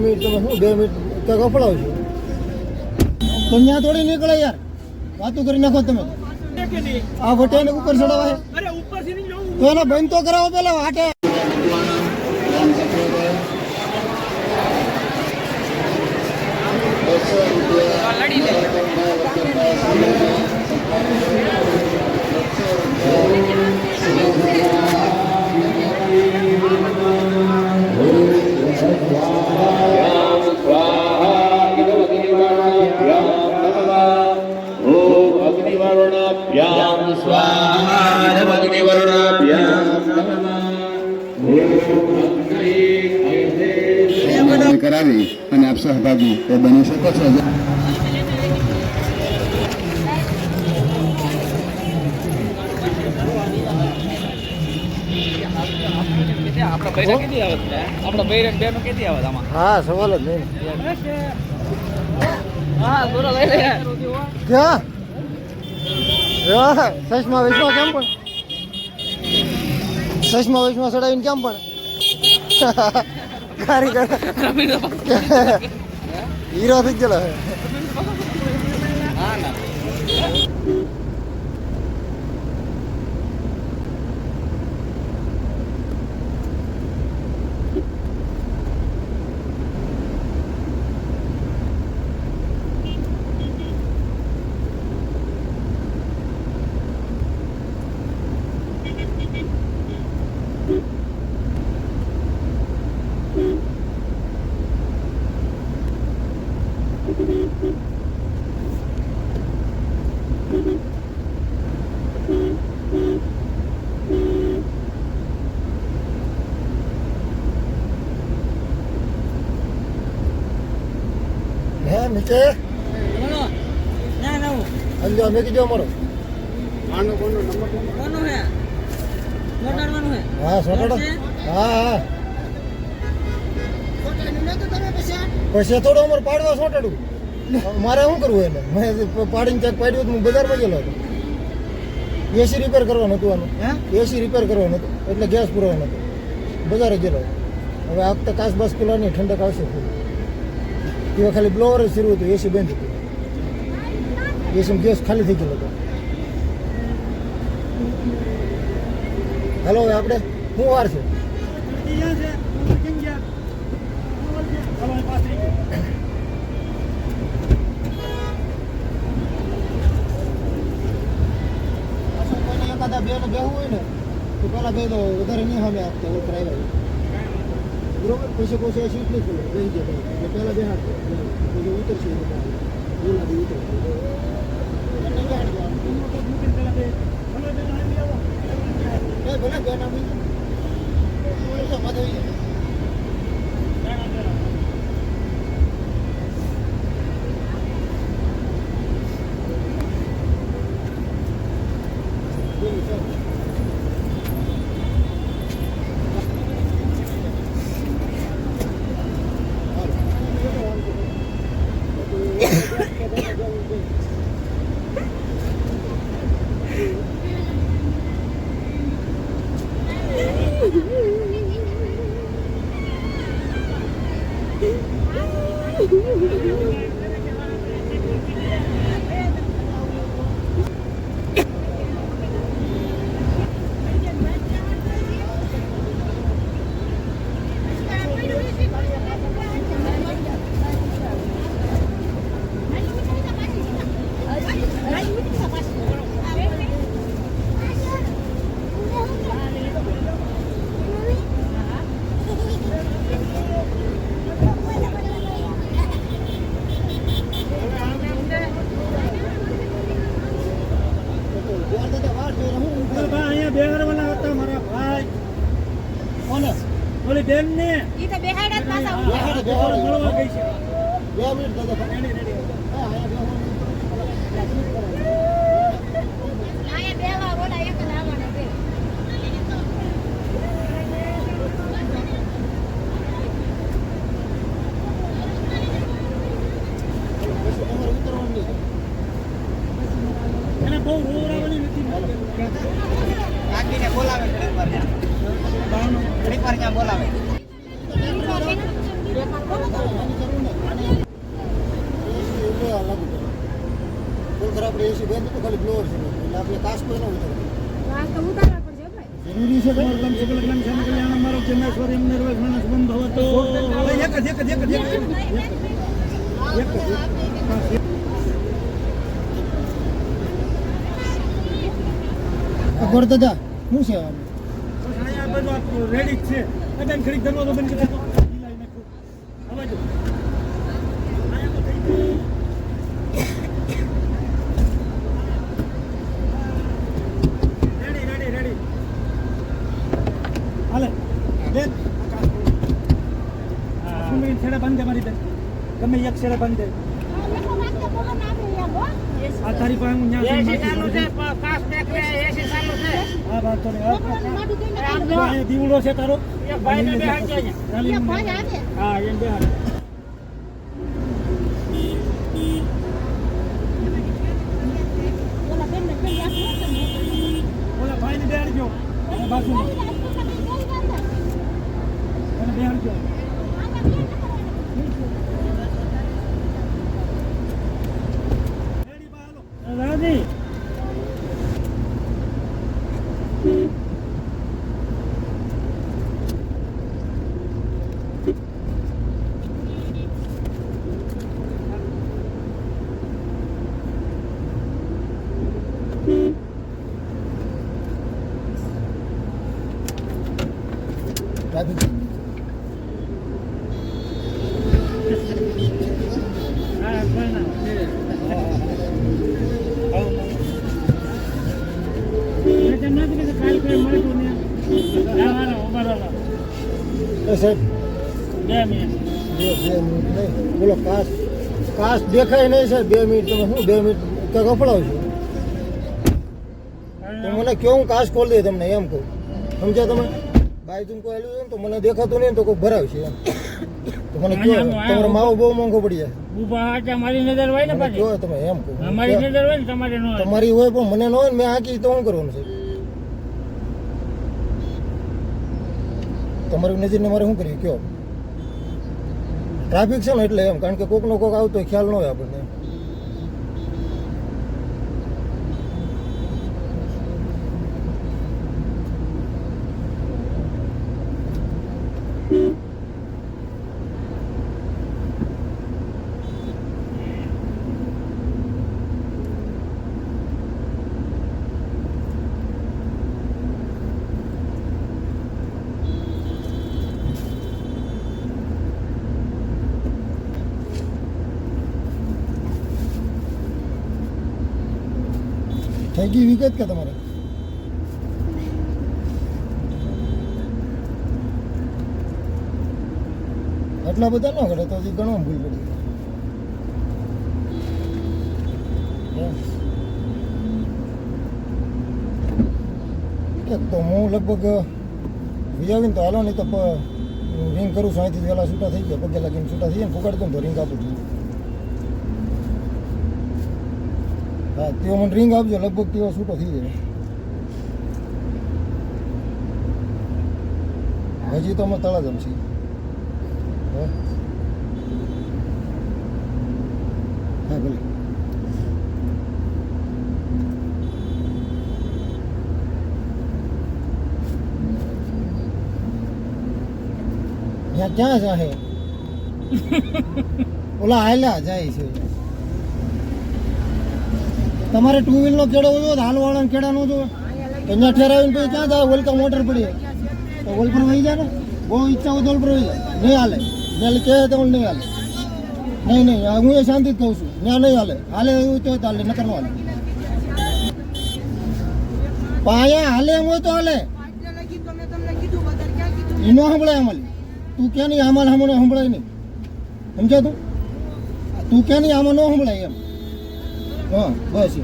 Minute તમે શું 2 minute ક્યાં ગફડાવશો તો ત્યાં થોડી નીકળે યાર વાતું કરી નાખો તમે આ વટેને ઉપર ચડાવવા છે તો એને બંધ તો કરાવો પેલા હાટે કરાવી અને આપ સહભાગી એ બની શકો છો. હા સવાલ જ નહીં ક્યાં સસમા વેચમાં કેમ પણ સસમા વેચમાં ચડાવીને કેમ પણ કારીગર હીરો થઈ ગયેલો નીચે અંજો મેં કીધું અમારો હા સોટાડો હા પછી થોડું અમારે પાડવા સોટાડું મારે શું કરવું એને મેં પાડીને ચેક પાડ્યું હું બજારમાં ગયેલો હતો એસી રિપેર કરવાનું હતું આનું એસી રિપેર કરવાનું હતું એટલે ગેસ પુરવાનો હતો બજારે ગયેલો હવે આ વખતે કાચ બાસ ખુલ્લા ઠંડક આવશે એવા ખાલી બ્લોવર જ શરૂ હતું એસી બંધ હતું એસી ગેસ ખાલી થઈ ગયેલો હતો હાલો હવે આપણે શું વાર છે એકાદા બે ને બેહવું હોય ને તો પેલા બે તો વધારે નહીં સામે આપતા ઓળખ આવ્યા બરોબર પછી કોઈ સીટ નહીં ખુલે બેસી જાય એટલે પહેલાં બેહાડ પછી ઉતરશે ગુલાબી ઉતરશે ભલે બેઠા માધવી બેન ને ઈ તો બેહાડા જ પાછા બેહાડા મળવા ગઈ છે 2 મિનિટ દાદા રેડી રેડી આયા બેવા બોલા એક જ આવવાનો છે એને બહુ રોવરાવાની નથી આખીને બોલાવે ઘડી પર ત્યાં બોલાવે લાગુ પડે ફૂલ ખરાબ એસી બંધ તો ખાલી બ્લોઅર છે એટલે આપણે કાસ કોઈ ન ઉતરે જરૂરી છે તમારે કામ સકલ ગ્રામ છે કલ્યાણ મારો જન્મેશ્વર એમ નિર્વેશ મનસ બંધ હોતો અગર દાદા શું છે અહીંયા બધું રેડી છે કદાચ ખરી દરવાજો બંધ કરી દો હવે જો રેડી હાલે બેન સુમી છેડે બંધ દે મારી બેન ગમે એક છેડે બંધ દે આ તારી પાસે હું ન્યા ચાલુ છે કાસ બેક રે એસી ચાલુ છે હા વાત તો નહીં દીવડો છે તારો એક ભાઈ ને બેહાડ છે એક ભાઈ આવે હા એમ બેહાડ ઓલા ભાઈ ને બેહાડ ગયો અને બાજુ અને બેહાડ ગયો રાજી ટ્રાફિક સાહેબ 2 મિનિટ નહીં બોલો કાસ દેખાય નહીં સાહેબ 2 મિનિટ તમે શું 2 મિનિટ ક્યાંક અફડાવશો તો મને કેવું કાસ ખોલી દે તમને એમ કહું સમજ્યા તમે બાય તું કોઈ આવ્યું તો મને દેખાતું નહીં તો કોઈ ભરાવશે એમ તો મને કહો તમારો માવો બહુ મોંઘો પડી જાય મારી નજર હોય ને કહો તમે એમ કહો અમારી નજર હોય ને તમારે ન હોય તમારી હોય પણ મને ન હોય ને મેં આંકી તો શું કરવાનું છે તમારી નજરને મારે શું કર્યું કયો ટ્રાફિક છે ને એટલે એમ કારણ કે કોકનો કોક આવતો હોય ખ્યાલ ન હોય આપણને થઈ ગઈ વિગત કે તમારે આટલા બધા ન કરે તો હજી ઘણો ભૂલ પડી તો હું લગભગ વિજાવીને તો હાલો નહીં તો રિંગ કરું છું અહીંથી વહેલા છૂટા થઈ ગયા પગે લાગીને છૂટા થઈ જાય ને ફુગાડી દઉં તો રિંગ આપું છું હા તેઓ મને રિંગ આપજો લગભગ તેઓ છૂટો થઈ જાય હજી તો અમે તળાજામ છીએ હા ભલે ત્યાં ક્યાં જાહે ઓલા હાલ્યા જાય છે તમારે ટુ વ્હીલ નો કેળો હોય તો હાલવાળાને કેળા નો જોવે અહીંયા ઠેરાવીને પછી ક્યાં જાય ઓલકા મોટર પડી તો ઓલ પર વહી જાય ને બહુ ઈચ્છા હોય તો ઓલ પર વહી જાય નહીં હાલે એટલે કહે તો નહીં હાલે નહીં હું એ શાંતિ જ કહું છું ત્યાં નહીં હાલે એવું તો હાલે નકર નો હાલે પણ અહીંયા હાલે એમ હોય તો હાલે એનો સાંભળાય અમારી તું ક્યાં નહીં આમાં સાંભળે સંભળાય નહીં સમજ્યા તું ક્યાં નહીં આમાં ન સંભળાય એમ હા બસ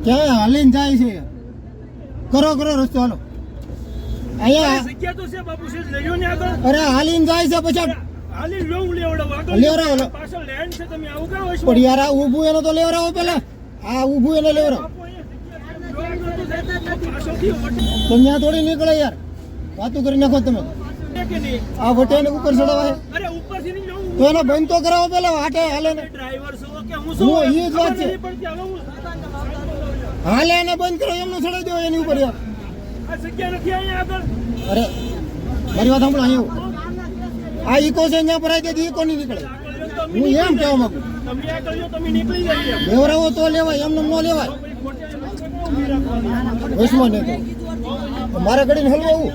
ક્યાં હાલીને જાય છે કરો રસ્તો હાલો અહીંયા જગ્યા તો છે બાપુ છે લઈ લો ને આગળ અરે હાલીને જાય છે પછી હાલી લો લેવડાવો આગળ લેવડાવો પાછળ લેન્ડ છે તમે આવું કરો છો પણ યાર આ ઊભું એનો તો લેવડાવો પેલા આ ઊભું એને લેવરાવ બાપુ, અહીંયા પાછળથી વટે તો ત્યાં થોડી નીકળે યાર વાતું કરી નાખો તમે કે નહીં? આ વટેને ઉપર ચડાવે અરે ઉપરથી નહીં જવું. તો એને બંધ તો કરાવો પેલા હાટે હાલે ને ડ્રાઈવર છો કે હું હું છું? એ જ વાત છે. ખબર નહીં પડતી. હવે હું હાલે એને બંધ કરો એમને ચડાવી દો એની ઉપર યાર આ જગ્યા નથી અહીંયા આગળ. અરે મારી વાત સાંભળો અહીંયા આ ઈકો છે ત્યાં ભરાઈ દે ઈકો નહીં નીકળે હું એમ કહેવા માંગુ તમે આ કરજો, તમે નીકળી જાય. લેવરાવો તો લેવાય એમને ન લેવાય વૈષ્ણવ ને તો મારે ઘડીને હલવાવું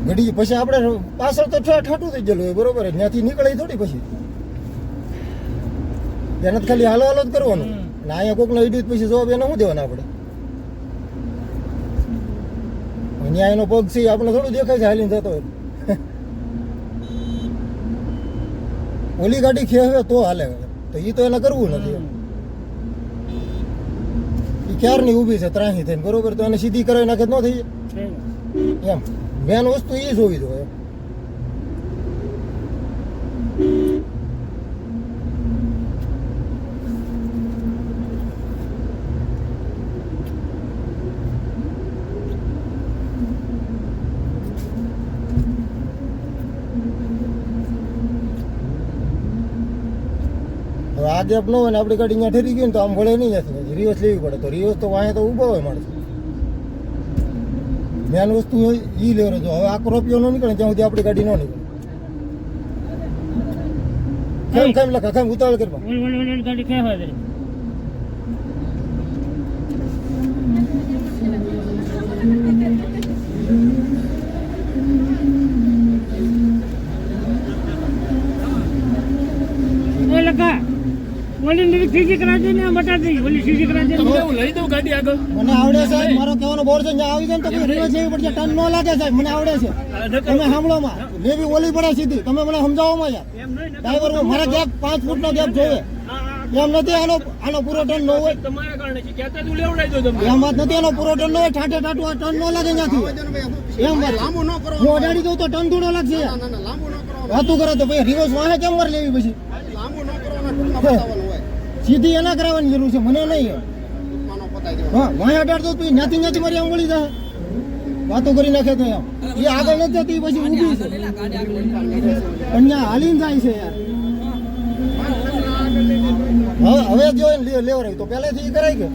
ઘડી પછી આપણે પાછળ તો ઠાઠું થઈ ગયેલું હોય બરોબર ત્યાંથી નીકળે થોડી પછી એને તો ખાલી હાલો હાલો જ કરવાનું ને અહીંયા કોકને ઈડ્યું પછી જવાબ એને શું દેવાના આપણે અહીંયા એનો પગ છે આપણે થોડું દેખાય છે હાલીને જતો હોય ઓલી ગાડી ખેવે તો હાલે તો એ તો એને કરવું નથી એ ક્યારની ઊભી છે ત્રાહી થઈને બરોબર તો એને સીધી કરાવી નાખે તો ન થઈ જાય એમ મેન વસ્તુ એ જોવી જોઈએ હવે આ ગેપ ન હોય ને આપણી ગાડી અહીંયા ઠરી ગઈ ને તો આમ વળે નહીં જતી રિવર્સ લેવી પડે તો રિવર્સ તો વાંહે તો ઊભો હોય માણસ મેન વસ્તુ હોય એ લેવરો જો હવે આખો રૂપિયો ન નીકળે ત્યાં સુધી આપણી ગાડી ન નીકળે કેમ લખા કેમ ઉતાવળ કરવા ઓલી ગાડી ક્યાં હોય તારી? એ લખા ઓલી લીધી સીધી કરાવજે ને બટા દઈ ઓલી સીધી કરાવજે ને હું લઈ દઉં ગાડી આગળ. મને આવડે સાહેબ મારો કહેવાનો બોર છે જ્યાં આવી જાય ને તો કોઈ રિવર્સ લેવી પડશે ટર્ન ન લાગે સાહેબ મને આવડે છે તમે સાંભળોમાં લેવી ઓલી પડે સીધી તમે મને સમજાવોમાં યાર એમ નહીં ને ડ્રાઈવર મારા ગેપ 5 ફૂટનો ગેપ જોઈએ એમ નથી આનો પૂરો ટર્ન ન હોય તમારા કારણે છે ક્યાં તું લેવડાવી દો તમે એમ વાત નથી આનો પૂરો ટર્ન ન હોય ઠાઠે ઠાઠું આ ટર્ન ન લાગે ત્યાંથી એમ વાત હું અડાડી દઉં તો ટર્ન થોડો લાગશે યાર વાતું કરે તો ભાઈ રિવર્સ વાહે કેમ મારે લેવી પછી સીધી એના કરાવવાની જરૂર છે મને નહીં હા વાહે અડાડ દઉં તો ત્યાંથી મારી આમ વળી જાય વાતો કરી નાખે તો એમ એ આગળ નથી જતી પછી ઊભી છે પણ ત્યાં હાલીને જાય છે યાર હવે જો લેવરાય તો પહેલેથી ઈ કરાય કે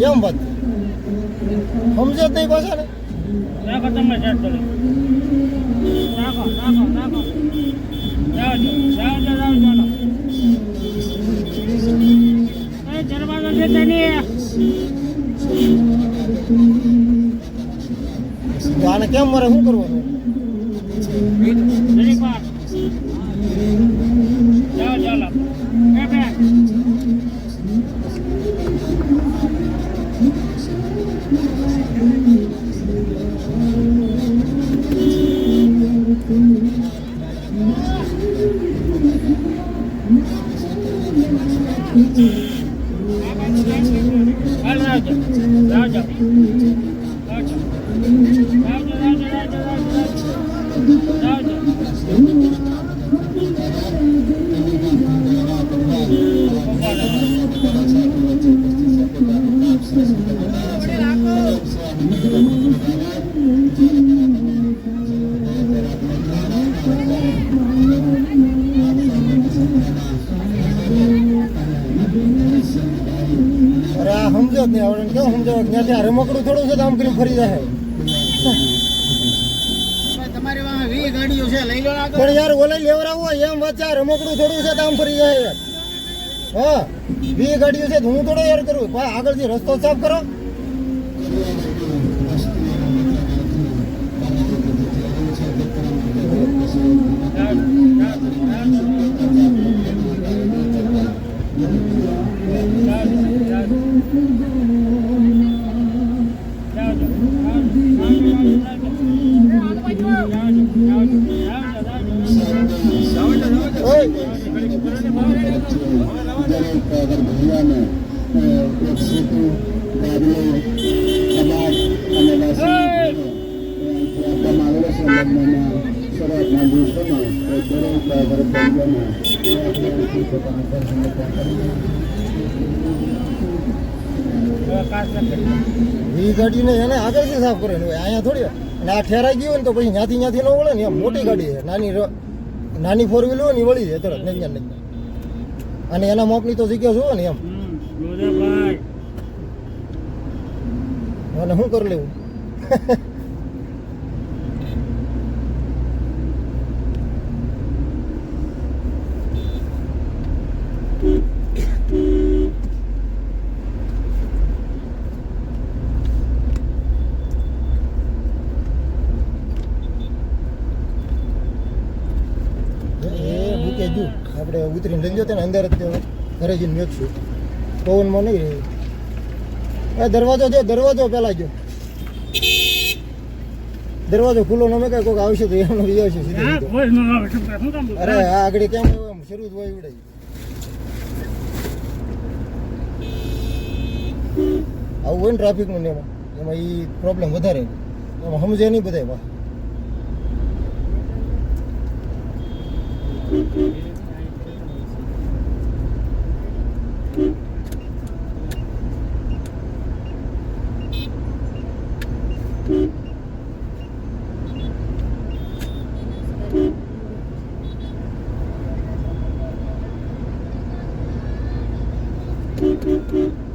એમ વાત સમજે જ નહીં પાછા ને રાખો તમે સેટ કરી રાખો જાઓ એ દરવાજો છે તેની તો આને કેમ મારે શું કરવાનું જરી પાર જાઓ એ બે હાલ રાજો અરે આ સમજો જ નહીં આવડે કેમ સમજો ત્યાંથી આ રમકડું થોડું છે તો આમ કરીને ફરી જાય તમારી પાસે 20 ગાડીઓ છે લઈ લો આગળ. પણ યાર ઓલે લેવરાવું હોય એમ વચ્ચે આ રમકડું થોડું છે તો આમ ફરી જાય યાર હા 20 ગાડીઓ છે તો હું થોડો યાર કરું ભાઈ આગળથી રસ્તો સાફ કરો ઓય अगर भैया में एक सीटू गाड़ियों समाज આપવામાં આવેલો છે લગ્નના શરૂઆતના દિવસોમાં તો દરેક વરપંચોના પોતાના ઘર સંગઠન કરીને એ ગાડીને એને આગળથી સાફ કરે અહીંયા થોડી અને આ ઠેરાઈ ગયું હોય ને તો પછી ત્યાંથી ન વળે ને એમ મોટી ગાડી છે નાની ફોર વ્હીલ હોય ને એ વળી જાય તરત નજ્ઞાન અને એના મોકની તો જગ્યા જોવો ને એમ જોધાભાઈ અને શું કરી લેવું આપણે ઉતરીને લઈ જતો ને અંદર જ ઘરે જઈને મેકશું પવનમાં નહીં રહે દરવાજો પેલા જો દરવાજો ખુલ્લો ન મેં કોઈક આવશે તો એમનો બી આવશે હા કોઈ ન આવે શું કામ અરે આ આગળ કેમ શરૂ હોય ઉડે આવું હોય ને ટ્રાફિકનું ને એમાં એ પ્રોબ્લેમ વધારે એમાં સમજે નહીં બધા વાહ Thank you.